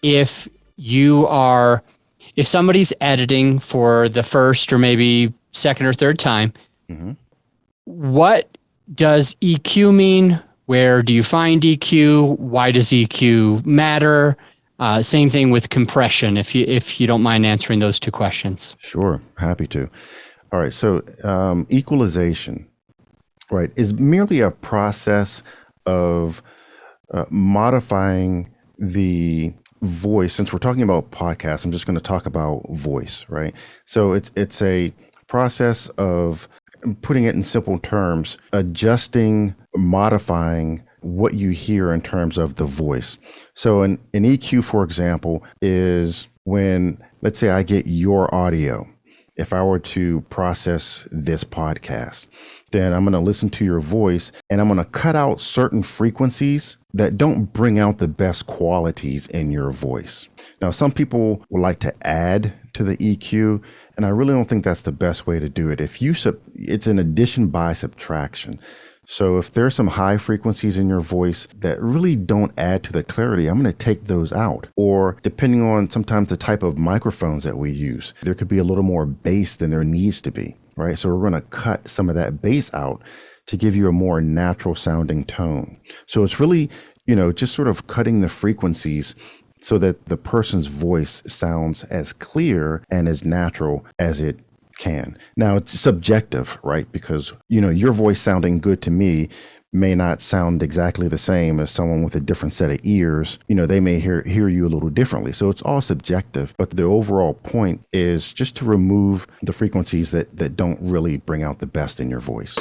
if somebody's editing for the first or maybe second or third time, what does EQ mean? Where do you find EQ? Why does EQ matter? Same thing with compression, if you don't mind answering those two questions. Sure, happy to. All right, so equalization, right, is merely a process of modifying the voice. Since we're talking about podcasts, I'm just going to talk about voice, right? So it's a process of, putting it in simple terms, adjusting, modifying what you hear in terms of the voice. So an EQ, for example, is when, let's say I get your audio. If I were to process this podcast, then I'm going to listen to your voice and I'm going to cut out certain frequencies that don't bring out the best qualities in your voice. Now, some people would like to add to the EQ, and I really don't think that's the best way to do it. It's an addition by subtraction. So if there's some high frequencies in your voice that really don't add to the clarity, I'm going to take those out. Or depending on sometimes the type of microphones that we use, there could be a little more bass than there needs to be, right? So we're going to cut some of that bass out to give you a more natural sounding tone. So it's really, just sort of cutting the frequencies so that the person's voice sounds as clear and as natural as it can. Now, it's subjective, right? Because, your voice sounding good to me may not sound exactly the same as someone with a different set of ears. They may hear you a little differently. So it's all subjective. But the overall point is just to remove the frequencies that don't really bring out the best in your voice.